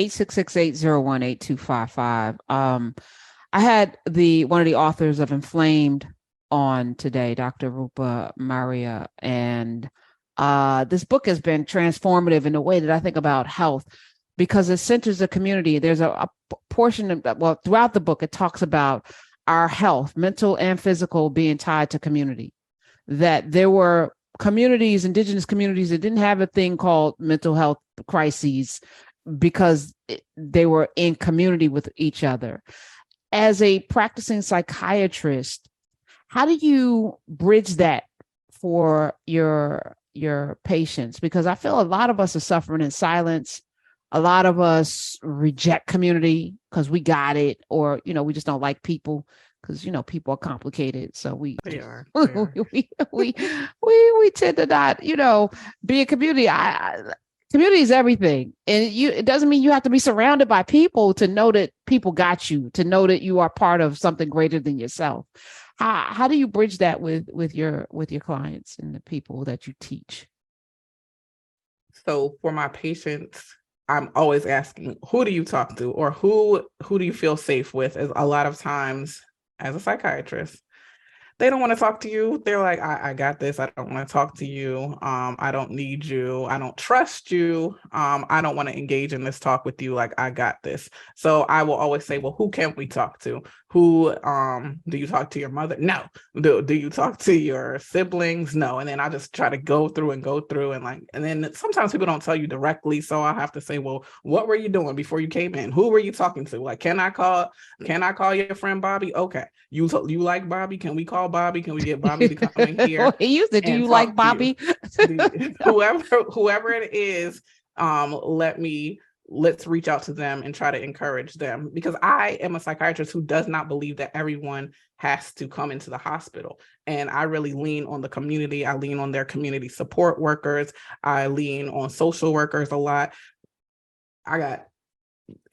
866-801-8255. I had one of the authors of Inflamed on today, Dr. Rupa Maria, and this book has been transformative in the way that I think about health because it centers the community. There's a portion of, well, throughout the book, it talks about our health, mental and physical, being tied to community. That there were communities, indigenous communities, that didn't have a thing called mental health crises because they were in community with each other. As a practicing psychiatrist, how do you bridge that for your patients? Because I feel a lot of us are suffering in silence. A lot of us reject community because we got it, or, we just don't like people because, people are complicated. So we are. we tend to not, be a community. Community is everything. And it doesn't mean you have to be surrounded by people to know that people got you, to know that you are part of something greater than yourself. How do you bridge that with your clients and the people that you teach? So for my patients, I'm always asking, who do you talk to, or who do you feel safe with? As a lot of times as a psychiatrist, they don't want to talk to you. They're like, I got this. I don't want to talk to you. I don't need you. I don't trust you. I don't want to engage in this talk with you. Like, I got this. So I will always say, well, who can we talk to? Who, do you talk to your mother? No. Do you talk to your siblings? No. And then I just try to go through and then sometimes people don't tell you directly. So I have to say, well, what were you doing before you came in? Who were you talking to? Like, can I call your friend Bobby? Okay. You like Bobby? Can we call Bobby? Can we get Bobby to come in here? He used it. Do you like Bobby? Whoever it is, let's reach out to them and try to encourage them, because I am a psychiatrist who does not believe that everyone has to come into the hospital. And I really lean on the community. I lean on their community support workers. I lean on social workers a lot. I got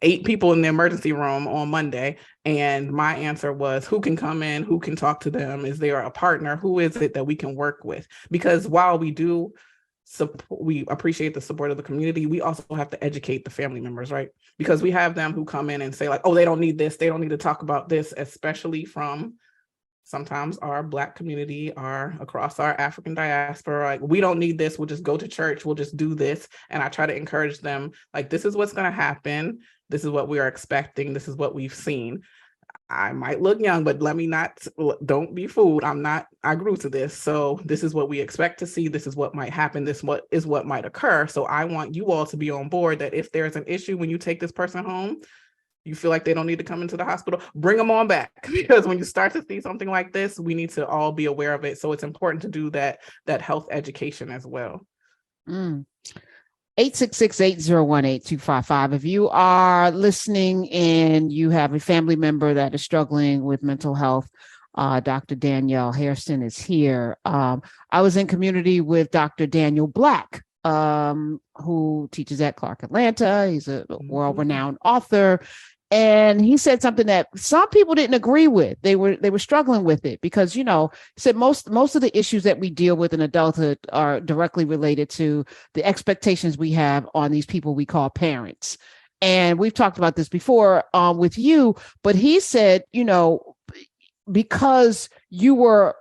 8 people in the emergency room on Monday, and my answer was, who can come in, who can talk to them? Is there a partner? Who is it that we can work with? Because while we appreciate the support of the community, we also have to educate the family members, right? Because we have them who come in and say like, oh, they don't need this, they don't need to talk about this, especially from sometimes our Black community, across our African diaspora. Like, we don't need this. We'll just go to church. We'll just do this. And I try to encourage them, like, this is what's going to happen. This is what we are expecting. This is what we've seen. I might look young, but don't be fooled. I grew to this. So this is what we expect to see. This is what might happen. This is what might occur. So I want you all to be on board that if there's an issue when you take this person home, you feel like they don't need to come into the hospital, bring them on back. Because when you start to see something like this, we need to all be aware of it. So it's important to do that health education as well. 866-801-8255. If you are listening and you have a family member that is struggling with mental health, Dr. Danielle Hairston is here. I was in community with Dr. Daniel Black, who teaches at Clark Atlanta. He's a world-renowned author. And he said something that some people didn't agree with. They were struggling with it because, he said most of the issues that we deal with in adulthood are directly related to the expectations we have on these people we call parents. And we've talked about this before with you, but he said, because you were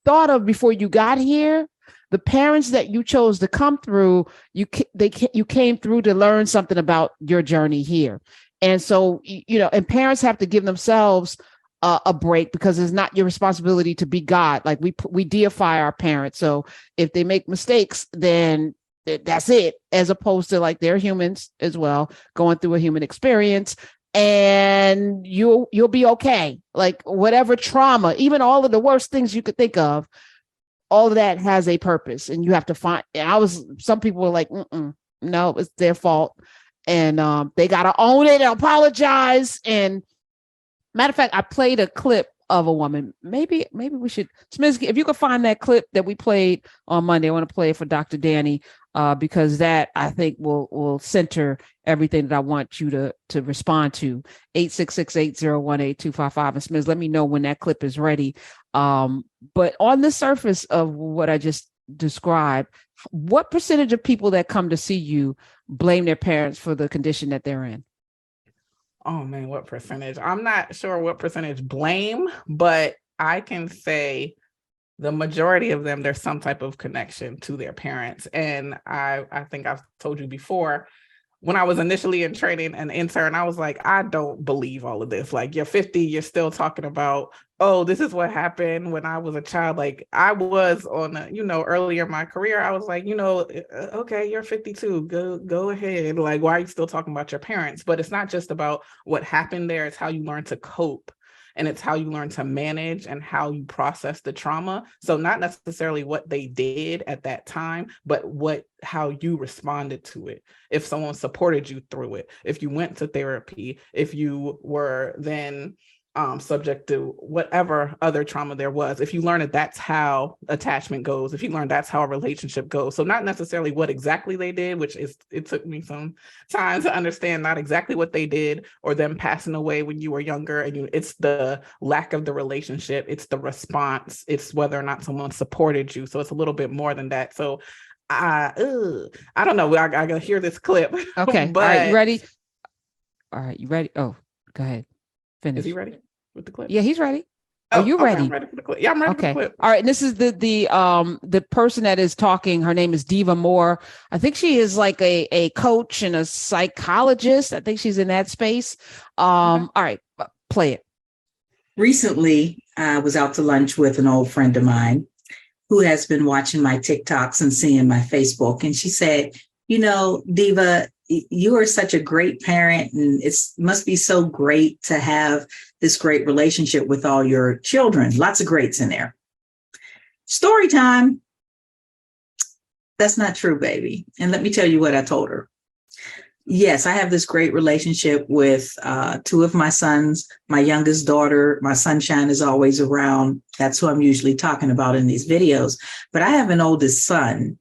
thought of before you got here, the parents that you chose to come through, you came through to learn something about your journey here. And so, and parents have to give themselves a break, because it's not your responsibility to be God. Like we deify our parents. So if they make mistakes, then that's it, as opposed to like they're humans as well, going through a human experience, and you'll be okay. Like whatever trauma, even all of the worst things you could think of, all of that has a purpose, and you have to find. Some people were like, no, it's their fault. And they got to own it and apologize. And matter of fact, I played a clip of a woman. Maybe we should, Smith, if you could find that clip that we played on Monday, I want to play it for Dr. Danny, because that I think will center everything that I want you to respond to. 866-801-8255. And Smith, let me know when that clip is ready. But on the surface of what I just described, what percentage of people that come to see you blame their parents for the condition that they're in? Oh man, what percentage? I'm not sure what percentage blame, but I can say the majority of them, there's some type of connection to their parents. And I think I've told you before, when I was initially in training an intern, I was like, I don't believe all of this. Like, you're 50, you're still talking about, oh, this is what happened when I was a child. Like, I was on, earlier in my career, I was like, okay, you're 52, go ahead. Like, why are you still talking about your parents? But it's not just about what happened there. It's how you learn to cope. And it's how you learn to manage and how you process the trauma. So not necessarily what they did at that time, but how you responded to it. If someone supported you through it, if you went to therapy, if you were then subject to whatever other trauma there was, if you learn that that's how attachment goes, if you learn that's how a relationship goes. So not necessarily what exactly they did, it took me some time to understand not exactly what they did or them passing away when you were younger. And it's the lack of the relationship, it's the response, it's whether or not someone supported you. So it's a little bit more than that. So I don't know. I gotta hear this clip. Okay. But all right, you ready? All right, you ready? Oh, go ahead. Finish. Is he ready with the clip? Yeah, he's ready. Are you okay, ready? I'm ready for the clip. Yeah, I'm ready for the clip. All right. And this is the person that is talking. Her name is Diva Moore. I think she is like a coach and a psychologist. I think she's in that space. All right, play it. Recently, I was out to lunch with an old friend of mine who has been watching my TikToks and seeing my Facebook. And she said, Diva, you are such a great parent, and it must be so great to have this great relationship with all your children. Lots of greats in there. Story time. That's not true, baby. And let me tell you what I told her. Yes, I have this great relationship with two of my sons. My youngest daughter, my sunshine, is always around. That's who I'm usually talking about in these videos. But I have an oldest son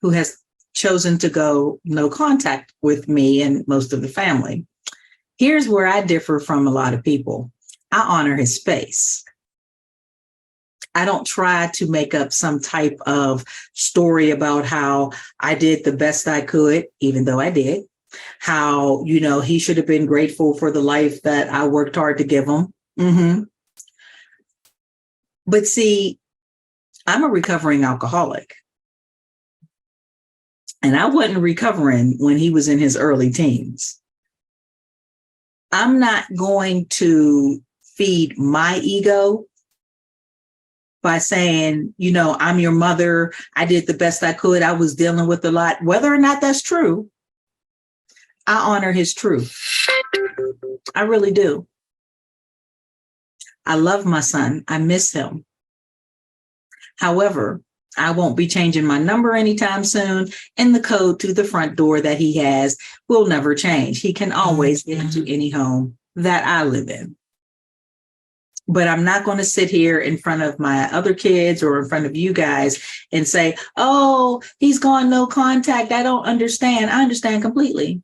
who has chosen to go no contact with me and most of the family. Here's where I differ from a lot of people. I honor his space. I don't try to make up some type of story about how I did the best I could, even though I did. How, he should have been grateful for the life that I worked hard to give him. But see, I'm a recovering alcoholic. And I wasn't recovering when he was in his early teens. I'm not going to feed my ego by saying, I'm your mother. I did the best I could. I was dealing with a lot. Whether or not that's true, I honor his truth. I really do. I love my son. I miss him. However, I won't be changing my number anytime soon, and the code to the front door that he has will never change. He can always get into any home that I live in. But I'm not going to sit here in front of my other kids or in front of you guys and say, oh, he's gone no contact. I don't understand. I understand completely.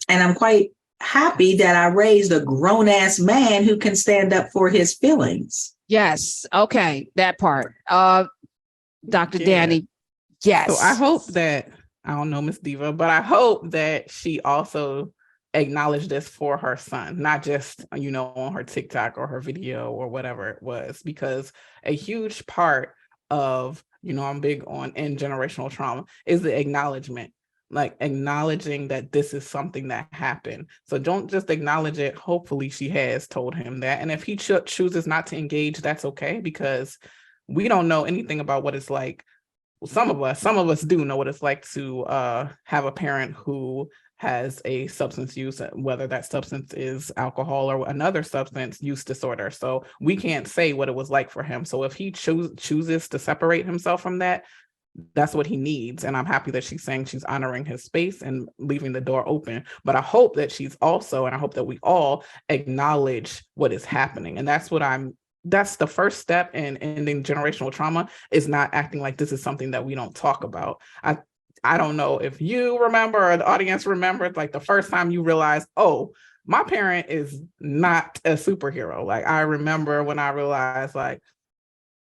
And I'm quite happy that I raised a grown-ass man who can stand up for his feelings. Yes. Okay. That part. Dr. Danny. Yes. So I hope that, I don't know, Miss Diva, but I hope that she also acknowledged this for her son, not just, on her TikTok or her video or whatever it was, because a huge part of, I'm big on intergenerational trauma is the acknowledgement. Like acknowledging that this is something that happened. So don't just acknowledge it. Hopefully she has told him that. And if he chooses not to engage, that's okay, because we don't know anything about what it's like. Well, some of us do know what it's like to have a parent who has a substance use, whether that substance is alcohol or another substance use disorder. So we can't say what it was like for him. So if he chooses to separate himself from that, that's what he needs. And I'm happy that she's saying she's honoring his space and leaving the door open. But I hope that she's also, and I hope that we all acknowledge what is happening. And that's the first step in ending generational trauma, is not acting like this is something that we don't talk about. I don't know if you remember or the audience remembers, like the first time you realized, oh, my parent is not a superhero. Like I remember when I realized, like,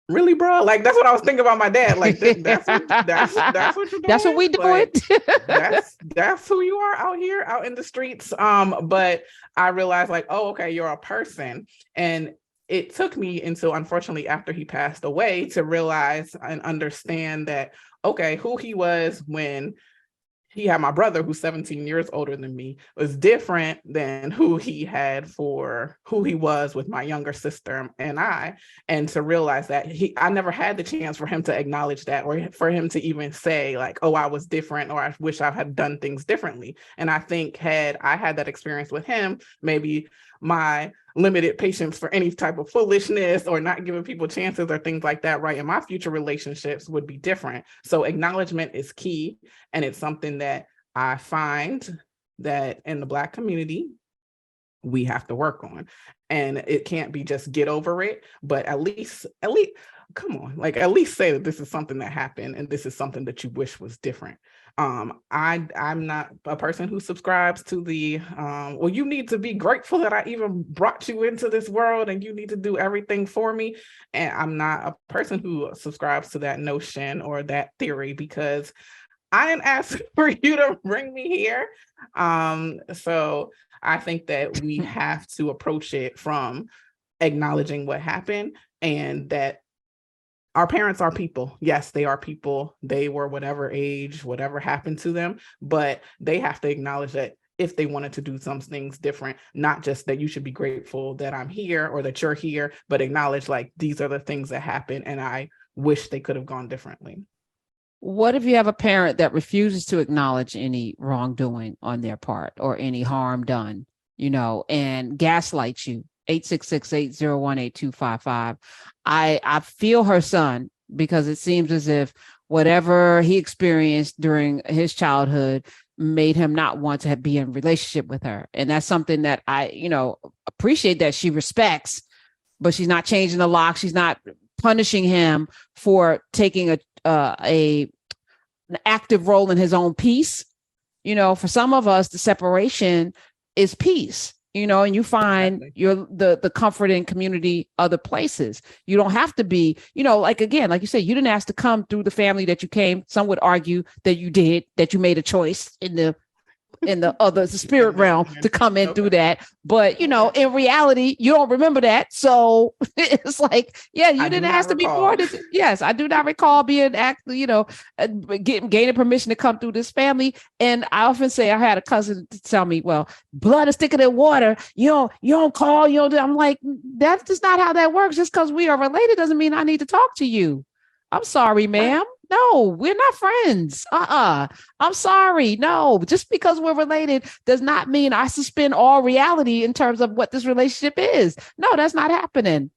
really, bro? Like, that's what I was thinking about my dad. Like, that's what you're doing. That's what we do like, it. that's who you are out here, out in the streets. But I realized, like, oh, okay, you're a person. And it took me until, unfortunately, after he passed away, to realize and understand that, okay, who he was when he had my brother, who's 17 years older than me, was different than who he had for who he was with my younger sister and I. And to realize that I never had the chance for him to acknowledge that, or for him to even say like, oh, I was different, or I wish I had done things differently. And I think had I had that experience with him, maybe my limited patience for any type of foolishness or not giving people chances or things like that, right, in my future relationships would be different. So acknowledgement is key. And it's something that I find that in the Black community, we have to work on. And it can't be just get over it, but at least, come on, like at least say that this is something that happened and this is something that you wish was different. I'm not a person who subscribes to the well, you need to be grateful that I even brought you into this world and you need to do everything for me. And I'm not a person who subscribes to that notion or that theory, because I didn't ask for you to bring me here. So I think that we have to approach it from acknowledging what happened, and that our parents are people. Yes, they are people. They were whatever age, whatever happened to them, but they have to acknowledge that if they wanted to do some things different, not just that you should be grateful that I'm here or that you're here, but acknowledge like these are the things that happened and I wish they could have gone differently. What if you have a parent that refuses to acknowledge any wrongdoing on their part or any harm done, and gaslights you? 866-801-8255. I feel her son, because it seems as if whatever he experienced during his childhood made him not want to be in a relationship with her. And that's something that I, appreciate that she respects, but she's not changing the lock. She's not punishing him for taking an active role in his own peace. For some of us, the separation is peace. And you find the comfort in community other places. You don't have to be, like you said, you didn't ask to come through the family that you came. Some would argue that you did, that you made a choice in the spirit realm to come in through that. But, in reality, you don't remember that. So it's like, yeah, you didn't ask to be born. Yes, I do not recall being gaining permission to come through this family. And I often say, I had a cousin to tell me, well, blood is thicker than water. You don't call, I'm like, that's just not how that works. Just because we are related doesn't mean I need to talk to you. I'm sorry, ma'am. No, we're not friends. I'm sorry. No, just because we're related does not mean I suspend all reality in terms of what this relationship is. No, that's not happening.